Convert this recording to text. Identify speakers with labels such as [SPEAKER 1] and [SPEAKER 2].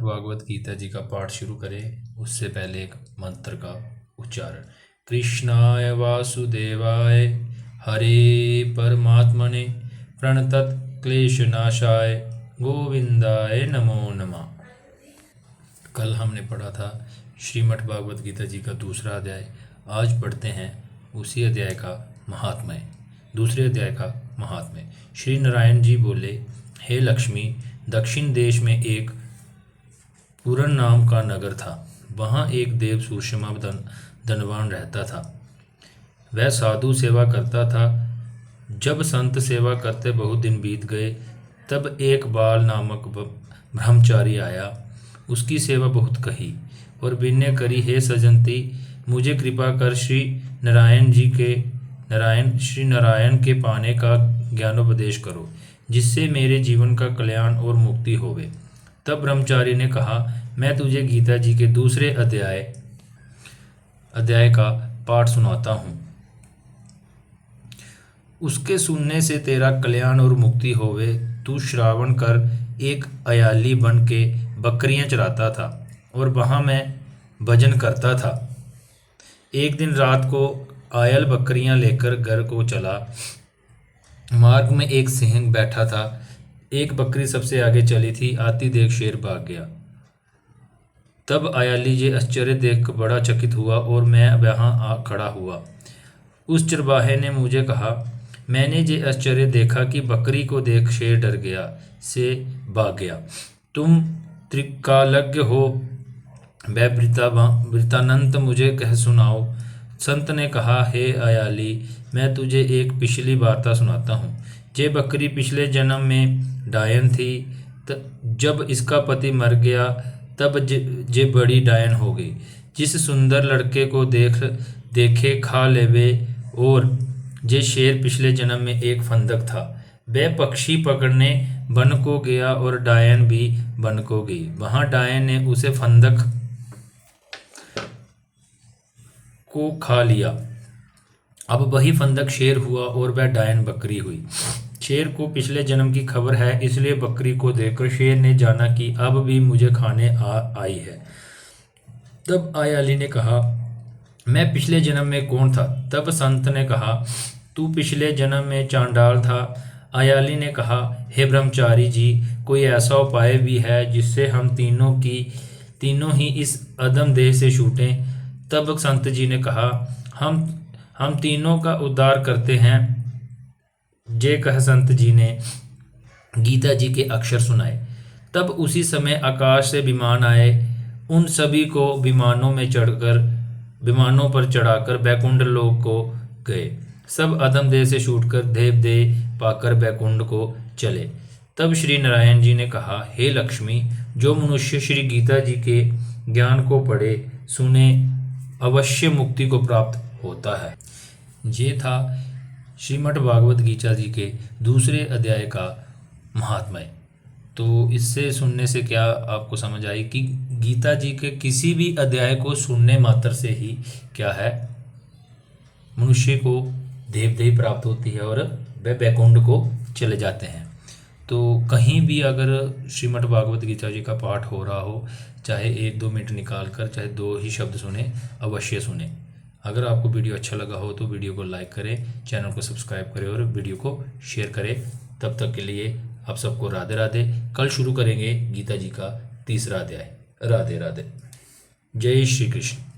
[SPEAKER 1] भागवत गीता जी का पाठ शुरू करें उससे पहले एक मंत्र का उच्चारण। कृष्णाय वासुदेवाय हरे परमात्मने प्रणतत क्लेशनाशाय गोविंदाय नमो नमः। कल हमने पढ़ा था श्रीमद् भागवत गीता जी का दूसरा अध्याय। आज पढ़ते हैं उसी अध्याय का महात्म्य। दूसरे अध्याय का महात्म्य। श्री नारायण जी बोले, हे लक्ष्मी, दक्षिण देश में एक पूरन नाम का नगर था। वहाँ एक देव सुषमा धनवान रहता था। वह साधु सेवा करता था। जब संत सेवा करते बहुत दिन बीत गए, तब एक बाल नामक ब्रह्मचारी आया। उसकी सेवा बहुत कही और विनय करी, हे सजंती, मुझे कृपा कर श्री नारायण के पाने का ज्ञानोपदेश करो, जिससे मेरे जीवन का कल्याण और मुक्ति होवे। तब ब्रह्मचारी ने कहा, मैं तुझे गीता जी के दूसरे अध्याय का पाठ सुनाता हूँ। उसके सुनने से तेरा कल्याण और मुक्ति होवे। तू श्रावण कर एक अयाली बन के बकरियां चराता था और वहाँ मैं भजन करता था। एक दिन रात को आयल बकरियां लेकर घर को चला। मार्ग में एक सिंह बैठा था। एक बकरी सबसे आगे चली थी। आती देख शेर भाग गया। तब अयाली जी आश्चर्य देख बड़ा चकित हुआ और मैं वहाँ आ खड़ा हुआ। उस चरवाहे ने मुझे कहा, मैंने ये आश्चर्य देखा कि बकरी को देख शेर डर गया से भाग गया। तुम त्रिकालज्ञ हो, वह वृत्तांत मुझे कह सुनाओ। संत ने कहा, हे अयाली, मैं तुझे एक पिछली वार्ता सुनाता हूँ। ये बकरी पिछले जन्म में डायन थी। जब इसका पति मर गया तब जे बड़ी डायन हो गई। जिस सुंदर लड़के को देखे खा लेवे। और जे शेर पिछले जन्म में एक फंदक था। वह पक्षी पकड़ने वन को गया और डायन भी वन को गई। वहां डायन ने उसे फंदक को खा लिया। अब वही फंदक शेर हुआ और वह डायन बकरी हुई। शेर को पिछले जन्म की खबर है, इसलिए बकरी को देखकर शेर ने जाना कि अब भी मुझे खाने आई है। तब अयाली ने कहा, मैं पिछले जन्म में कौन था? तब संत ने कहा, तू पिछले जन्म में चांडाल था। अयाली ने कहा, हे ब्रह्मचारी जी, कोई ऐसा उपाय भी है जिससे हम तीनों ही इस अधम देह से छूटें? तब संत जी ने कहा, हम तीनों का उद्धार करते हैं। जे कह संत जी ने गीता जी के अक्षर सुनाए। तब उसी समय आकाश से विमान आए। उन सभी को विमानों पर चढ़ाकर बैकुंठ लोक को गए। सब अधम देह से छूटकर देव देह पाकर बैकुंठ को चले। तब श्री नारायण जी ने कहा, हे लक्ष्मी, जो मनुष्य श्री गीता जी के ज्ञान को पढ़े सुने, अवश्य मुक्ति को प्राप्त होता है। ये था श्रीमद् भागवत गीता जी के दूसरे अध्याय का महात्म्य। तो इससे सुनने से क्या आपको समझ आई कि गीता जी के किसी भी अध्याय को सुनने मात्र से ही क्या है, मनुष्य को देवदेही प्राप्त होती है और वे बैकुंठ को चले जाते हैं। तो कहीं भी अगर श्रीमद् भागवत गीता जी का पाठ हो रहा हो, चाहे 1-2 मिनट निकाल कर, चाहे 2 ही शब्द सुने, अवश्य सुने। अगर आपको वीडियो अच्छा लगा हो तो वीडियो को लाइक करें, चैनल को सब्सक्राइब करें और वीडियो को शेयर करें। तब तक के लिए आप सबको राधे राधे। कल शुरू करेंगे गीता जी का तीसरा अध्याय। राधे राधे। जय श्री कृष्ण।